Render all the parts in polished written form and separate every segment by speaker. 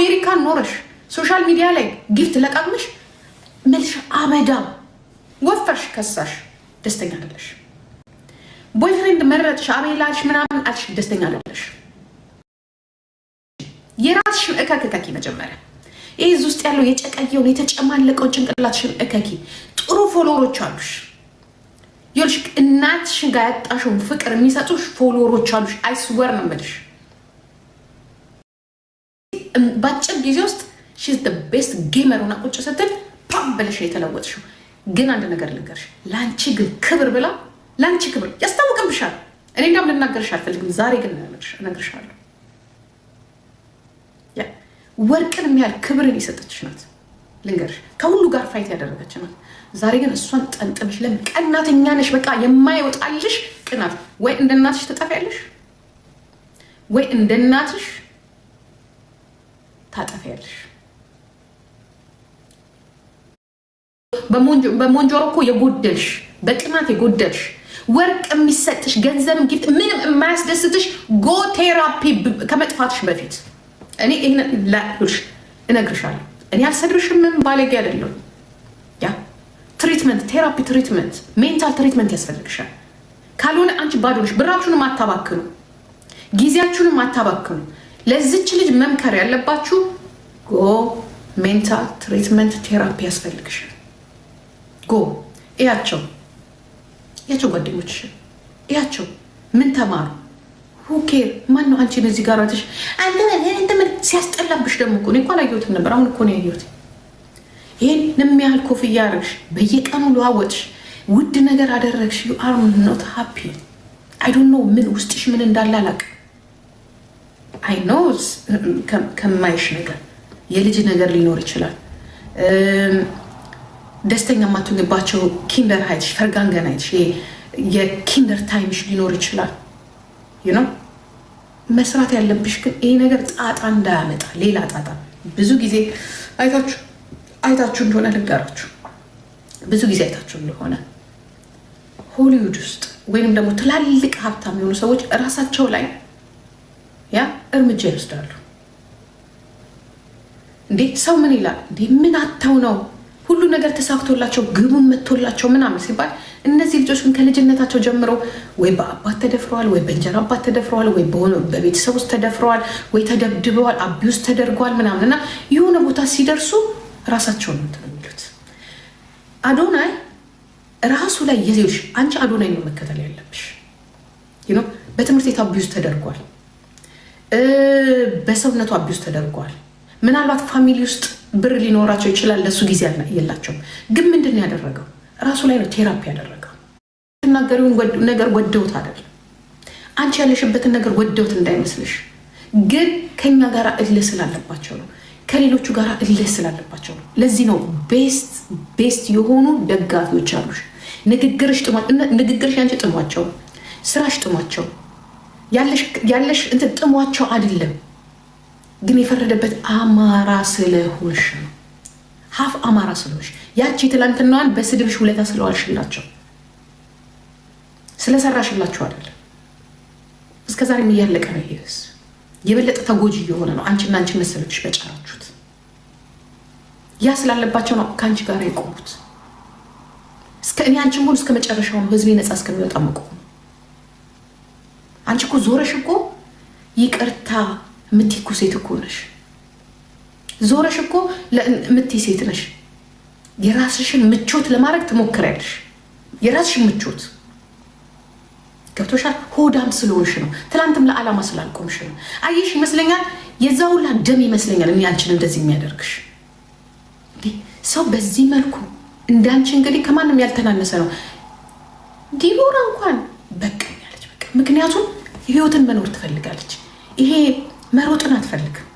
Speaker 1: አሜሪካ ኖረሽ ሶሻል ሚዲያ ላይ ጊፍት ለቃቅምሽ መልሽ አመዳም ወፈርሽ ከሳሽ ደስተኛ አይደለሽ። ቦይፍሬንድ መረጥሽ አቤላሽ ምናምን አልሽ ደስተኛ አይደለሽ። የራስሽን እከኪ መጀመሪያ ይሄ ውስጥ ያለው የጨቀየውን የተጨማለቀው ጭንቅላትሽን እከኪ። ጥሩ ፎሎወሮች አሉሽ። ይልሽ እናትሽን ጋር ያጣሽውን ፍቅር የሚሰጡሽ ፎሎወሮች አሉሽ። አይስወር ነው የምልሽ። ባጭር ጊዜ ውስጥ she's the best gamer ሆና ቁጭ ስትል ፓም ብለሽ የተለወጥሽው። ግን አንድ ነገር ልንገርሽ፣ ላንቺ ግን ክብር ብላ ላንቺ ክብር ያስታውቅብሻል። እኔ እንዳም ልናገርሽ አልፈልግም። ዛሬ ግን እነግርሻለሁ። ወርቅን የሚያህል ክብርን የሰጠችሽ ናት። ልንገርሽ፣ ከሁሉ ጋር ፋይት ያደረገች ናት። ዛሬ ግን እሷን ጠንጥምሽ ለምን ቀናተኛ ነሽ? በቃ የማይወጣልሽ ቅናት። ወይ እንደ እናትሽ ትጠፊያለሽ፣ ወይ እንደ እናትሽ ታጠፊያለሽ። በሞንጆሮ እኮ የጎደልሽ፣ በቅናት የጎደልሽ፣ ወርቅ የሚሰጥሽ ገንዘብም ጊፍት ምንም የማያስደስትሽ ጎ ቴራፒ ከመጥፋትሽ በፊት እኔ ይሄን ላልሽ እነግርሻለሁ። እኔ አልሰድርሽም፣ ባለጌ አይደለሁም። ያ ትሪትመንት ቴራፒ ትሪትመንት ሜንታል ትሪትመንት ያስፈልግሻል። ካልሆነ አንቺ ባዶ ነሽ። ብራችሁንም አታባክኑ፣ ጊዜያችሁንም አታባክኑ። ለዚች ልጅ መምከር ያለባችሁ ጎ ሜንታል ትሪትመንት ቴራፒ ያስፈልግሻል። ጎ እያቸው ጓደኞችሽ እያቸው ምን ተማሩ? ሁኬር ማን ነው አንቺን እዚህ ጋር አትሽ አንተ ምን ሲያስጠላብሽ ደግሞ እኮ እኔ አላየሁትም ነበር። አሁን እኮ ነው ያየሁት። ይሄን የሚያህል ኮፍያ አደረግሽ፣ በየቀኑ ለዋወጥሽ፣ ውድ ነገር አደረግሽ። you are not happy. I don't know ምን ውስጥሽ ምን እንዳለ አላውቅም። I know ከማይሽ ነገር የልጅ ነገር ሊኖር ይችላል። ደስተኛ ማትሆንባቸው ኪንደር ሃይትሽ ፈርጋንገን አይትሽ የኪንደር ታይምሽ ሊኖር ይችላል። you know መስራት ያለብሽ ግን ይሄ ነገር ጣጣ እንዳያመጣ ሌላ ጣጣ። ብዙ ጊዜ አይታችሁ እንደሆነ ልንገራችሁ። ብዙ ጊዜ አይታችሁ እንደሆነ ሆሊውድ ውስጥ ወይንም ደግሞ ትላልቅ ሀብታም የሆኑ ሰዎች እራሳቸው ላይ ያ እርምጃ ይወስዳሉ። እንዴ ሰው ምን ይላል? እንዴ ምን አተው ነው ሁሉ ነገር ተሳክቶላቸው ግቡን መጥቶላቸው ምናምን ሲባል እነዚህ ልጆች ግን ከልጅነታቸው ጀምረው ወይ በአባት ተደፍረዋል፣ ወይ በእንጀራ አባት ተደፍረዋል፣ ወይ በቤተሰብ ውስጥ ተደፍረዋል፣ ወይ ተደብድበዋል፣ አቢውስ ተደርገዋል ምናምን እና የሆነ ቦታ ሲደርሱ ራሳቸውን ነው የሚሉት። አዶናይ ራሱ ላይ የዜሽ አንቺ አዶናይ ነው መከተል ያለብሽ። በትምህርት ቤት አቢውስ ተደርጓል፣ በሰውነቱ አቢውስ ተደርጓል። ምናልባት ፋሚሊ ውስጥ ብር ሊኖራቸው ይችላል፣ ለሱ ጊዜ የላቸውም። ግን ምንድን ነው ያደረገው? ራሱ ላይ ነው ቴራፒ ያደረገው። ተናገሪውን ነገር ወደውት አይደለም፣ አንቺ ያለሽበትን ነገር ወደውት እንዳይመስልሽ። ግን ከኛ ጋር እልህ ስላለባቸው ነው፣ ከሌሎቹ ጋር እልህ ስላለባቸው ነው። ለዚህ ነው ቤስት የሆኑ ደጋፊዎች አሉሽ። ንግግርሽ ያንቺ ጥሟቸው፣ ስራሽ ጥሟቸው፣ ያለሽ እንትን ጥሟቸው አይደለም። ግን የፈረደበት አማራ ስለሆንሽ ነው። ሀፍ አማራ ስለሆንሽ ያቺ ትላንትናዋን በስድብሽ ውለታ ስለዋልሽላቸው ስለሰራሽላቸው አይደለም። እስከዛሬም እያለቀ ነው። ይሄስ የበለጠ ተጎጂ እየሆነ ነው። አንቺና አንቺ መሰሎች በጫራችሁት ያ ስላለባቸው ነው ከአንቺ ጋር የቆሙት። እኔ አንቺን ሙሉ እስከ መጨረሻው ህዝቤ ነፃ እስከሚወጣ መቆሙ። አንቺ እኮ ዞረሽ እኮ ይቅርታ ምትይኩ ሴት እኮ ነሽ። ዞረሽ እኮ ምትይ ሴት ነሽ። የራስሽን ምቾት ለማድረግ ትሞክሪያለሽ። የራስሽን ምቾት ገብቶሻል። ሆዳም ስለሆንሽ ነው። ትላንትም ለዓላማ ስላልቆምሽ ነው። አየሽ ይመስለኛል፣ የዛ ሁላ ደም ይመስለኛል እኔ አንቺን እንደዚህ የሚያደርግሽ። ሰው በዚህ መልኩ እንዳንቺ እንግዲህ ከማንም ያልተናነሰ ነው። ዲቦራ እንኳን በቃኝ አለች። በቃ ምክንያቱም ህይወትን መኖር ትፈልጋለች። ይሄ መሮጥን አትፈልግም።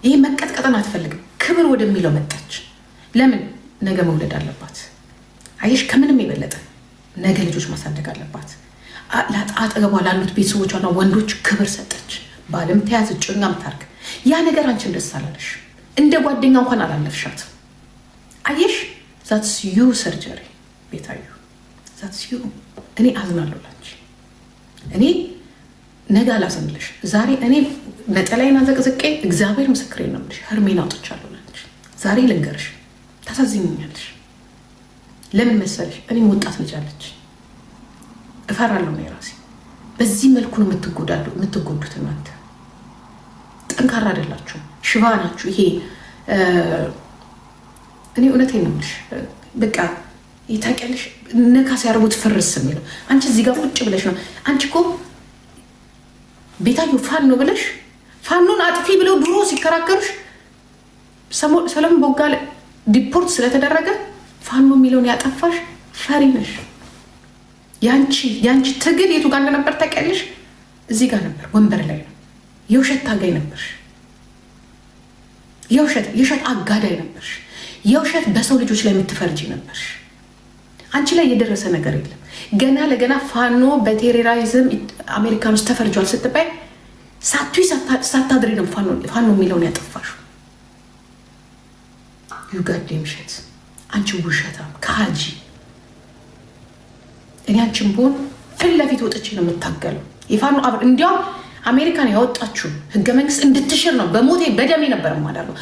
Speaker 1: ይሄ መቀጥቀጥን አትፈልግም። ክብር ወደሚለው መጣች። ለምን? ነገ መውለድ አለባት። አየሽ፣ ከምንም የበለጠ ነገ ልጆች ማሳደግ አለባት። አጠገቧ ላሉት ቤተሰቦቿና ወንዶች ክብር ሰጠች። ባለም ተያዝ፣ እጮኛም ታርግ። ያ ነገር አንቺን ደስ አላለሽ። እንደ ጓደኛ እንኳን አላለፍሻት። አየሽ፣ ዛትስ ዩ ሰርጀሪ ቤታዩ፣ ዛትስ ዩ። እኔ አዝናለሁ ላንቺ። እኔ ነገ አላሰምልሽ። ዛሬ እኔ ነጠላይን አዘቅዝቄ እግዚአብሔር ምስክሬ ነው የምልሽ ህርሜን አውጥቻለሁ። ዛሬ ልንገርሽ ታሳዝኝኛለሽ። ለምን መሰለሽ? እኔም ወጣት ልጅ አለች፣ እፈራለሁ ነው የራሴ። በዚህ መልኩ ነው የምትጎዱት። እናንተ ጠንካራ አይደላችሁ፣ ሽባ ናችሁ። ይሄ እኔ እውነቴን ነው የምልሽ። በቃ ታውቂያለሽ፣ ነካ ሲያደርጉት ፍርስ የሚለው አንቺ እዚህ ጋር ቁጭ ብለሽ ነው። አንቺ እኮ ቤታዩ ፋኖ ብለሽ ፋኖን አጥፊ ብለው ድሮ ሲከራከሩሽ ሰለሞን ቦጋለ ዲፖርት ስለተደረገ ፋኖ የሚለውን ያጠፋሽ ፈሪ ነሽ። ያንቺ ትግል የቱ ጋር እንደነበር ታውቂያለሽ? እዚህ ጋር ነበር፣ ወንበር ላይ ነው። የውሸት ታጋይ ነበርሽ፣ የውሸት አጋዳይ ነበርሽ፣ የውሸት በሰው ልጆች ላይ የምትፈርጂ ነበርሽ። አንቺ ላይ የደረሰ ነገር የለም። ገና ለገና ፋኖ በቴሮሪዝም አሜሪካን ውስጥ ተፈርጇል ስትባይ ሳታድሪ ነው ፋኖ የሚለውን ያጠፋሽ። ዩጋዴም ሸት አንቺ ውሸታም ከሃጂ። እኔ አንቺን ብሆን ፊት ለፊት ወጥቼ ነው የምታገለው። የፋኖ እንዲያውም አሜሪካን ያወጣችሁ ህገ መንግስት እንድትሽር ነው በሞቴ በደሜ ነበር ማለት ነው።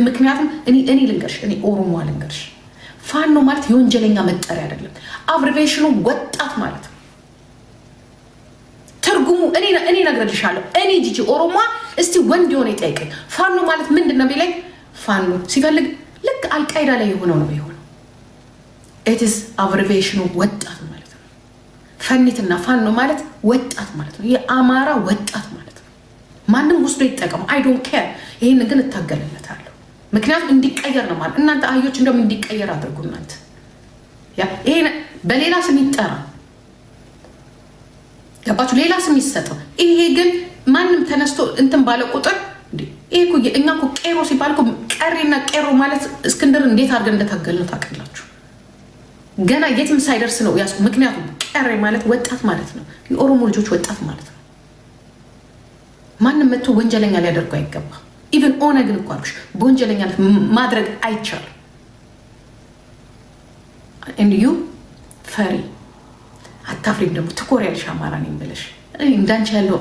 Speaker 1: ምክንያቱም እኔ ልንገርሽ፣ እኔ ኦሮሞ ልንገርሽ፣ ፋኖ ማለት የወንጀለኛ መጠሪያ አይደለም። አብሪቬሽኑ ወጣት ማለት ነው። ትርጉሙ እኔ ነግሬልሻለሁ። እኔ ጂጂ ኦሮሞ እስቲ ወንድ የሆነ ይጠይቀኝ። ፋኖ ማለት ምንድን ነው ቢለኝ፣ ፋኖ ሲፈልግ ልክ አልቃይዳ ላይ የሆነው ነው የሆነው። ኢትስ አብሪቬሽኑ ወጣት ማለት ነው። ፈኒትና ፋኖ ማለት ወጣት ማለት ነው። የአማራ ወጣት ማለት ነው። ማንም ውስዶ ይጠቀሙ፣ አይ ዶንት ኬር። ይህን ግን እታገልለታለሁ። ምክንያቱም እንዲቀየር ነው ማለት። እናንተ አህዮች እንደውም እንዲቀየር አድርጉ። እናንተ ይሄ በሌላ ስም ይጠራ ገባችሁ? ሌላ ስም ይሰጠው። ይሄ ግን ማንም ተነስቶ እንትን ባለ ቁጥር ይሄ እኮ እኛ እኮ ቄሮ ሲባል እኮ ቀሬና ቄሮ ማለት እስክንድር እንዴት አድርገን እንደታገልነው ታውቃላችሁ። ገና የትም ሳይደርስ ነው ያስ። ምክንያቱም ቀሬ ማለት ወጣት ማለት ነው። የኦሮሞ ልጆች ወጣት ማለት ነው። ማንም መጥቶ ወንጀለኛ ሊያደርጉ አይገባ። ኢቨን ኦነግን እኮ አልኩሽ በወንጀለኛነት ማድረግ አይቻልም። እንዲሁ ፈሪ አታፍሪም። ደግሞ ትኮሪያለሽ አማራ ነኝ ብለሽ። እንዳንቺ ያለው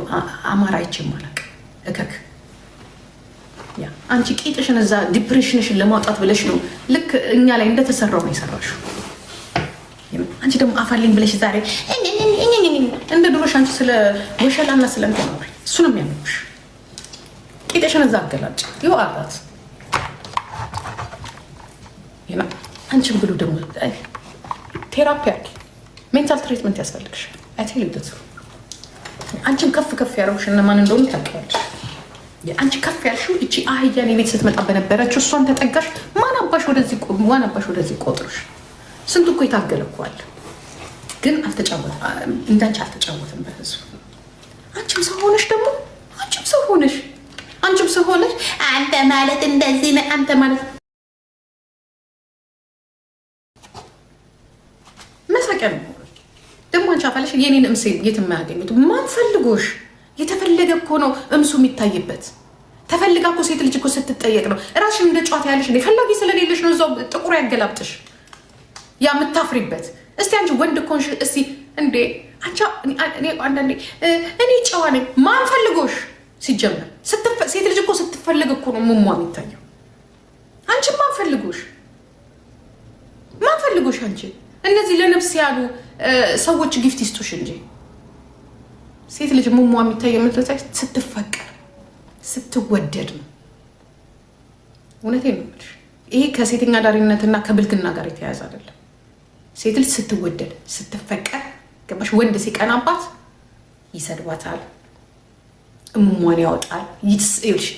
Speaker 1: አማራ አይቼም አላውቅም። እከክ አንቺ ቂጥሽን እዛ ዲፕሬሽንሽን ለማውጣት ብለሽ ነው ልክ እኛ ላይ እንደተሰራው ነው የሰራሽው። አንቺ ደግሞ አፋልኝ ብለሽ ዛሬ እንደ ድሮሽ አንቺ ስለ ወሸላና ስለ እንትን ነው እሱ ነው የሚያምርሽ። ቂጥሽን እዛ አገላጭ ይው አላት። አንቺም ብሎ ደግሞ ቴራፒ አለ፣ ሜንታል ትሪትመንት ያስፈልግሽ። አይቴል ይደቱ አንቺም ከፍ ያረውሽ እነማን እንደሆኑ ታውቂያለሽ። አንቺ ከፍ ያልሽው እቺ አህያን የቤት ስትመጣ በነበረችው እሷን ተጠጋሽ። ማን አባሽ ወደዚህ ቆጥሮሽ? ስንቱ እኮ የታገለኳል፣ ግን እንዳንቺ አልተጫወትም በህዝቡ። አንቺም ሰው ሆነሽ አንተ ማለት እንደዚህ ነህ። አንተ ማለት መሳቂያ ነው ደግሞ። አንቺ አፋለሽ የኔን እምሴ የት የማያገኙት ማን ፈልጎሽ? የተፈለገ እኮ ነው እምሱ የሚታይበት። ተፈልጋ እኮ ሴት ልጅ እኮ ስትጠየቅ ነው ራስሽን እንደ ጨዋታ ያለሽ። ፈላጊ ስለሌለሽ ነው እዛው ጥቁር ያገላብጥሽ ያ የምታፍሪበት። እስቲ አንቺ ወንድ ኮንሽ እስቲ እንዴ አንቺ አንዳንዴ እኔ ጨዋ ነኝ ማን ፈልጎሽ? ሲጀመር ሴት ልጅ እኮ ስትፈልግ እኮ ነው ሙሟ የሚታየው። አንቺ ማን ፈልጎሽ? አንቺ እነዚህ ለነፍስ ያሉ ሰዎች ጊፍት ይስጡሽ እንጂ ሴት ልጅ ሙሟ የሚታየው ምትለታይ ስትፈቀር ስትወደድ ነው። እውነቴን ነው የምልሽ። ይሄ ከሴተኛ ዳሪነትና ከብልግና ጋር የተያያዘ አይደለም። ሴት ልጅ ስትወደድ ስትፈቀር ገባሽ? ወንድ ሲቀናባት ይሰድባታል፣ እሙሟን ያወጣል፣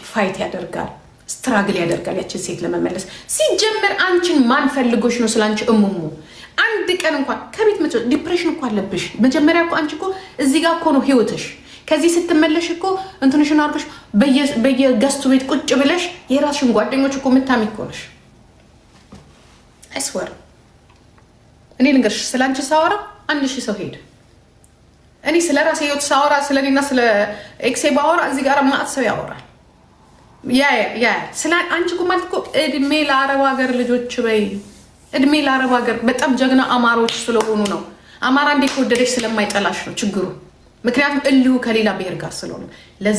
Speaker 1: ፋይት ያደርጋል፣ ስትራግል ያደርጋል ያችን ሴት ለመመለስ። ሲጀመር አንቺን ማን ፈልጎሽ ነው ስላንቺ እሙሙ? አንድ ቀን እንኳን ከቤት መጥቶ ዲፕሬሽን እኮ አለብሽ። መጀመሪያ እኮ አንቺ እኮ እዚህ ጋር እኮ ነው ህይወትሽ። ከዚህ ስትመለሽ እኮ እንትንሽን አድርገሽ በየገስቱ ቤት ቁጭ ብለሽ የራስሽን ጓደኞች እኮ ምታሚ እኮ ነሽ። አይስወር እኔ ልንገርሽ፣ ስለ አንቺ ሳወራ 1000 ሰው ሄደ። እኔ ስለ ራሴ ህይወት ሳወራ ስለኔና ስለ ኤክሴ ባወራ እዚህ ጋር ማአት ሰው ያወራል። ያ ስለ አንቺ እኮ ማለት እኮ እድሜ ለአረብ ሀገር ልጆች በይ። እድሜ ለአረብ ሀገር በጣም ጀግና አማሮች ስለሆኑ ነው። አማራ እንዴ ከወደደሽ ስለማይጠላሽ ነው ችግሩ። ምክንያቱም እልሁ ከሌላ ብሔር ጋር ስለሆነ ለዛ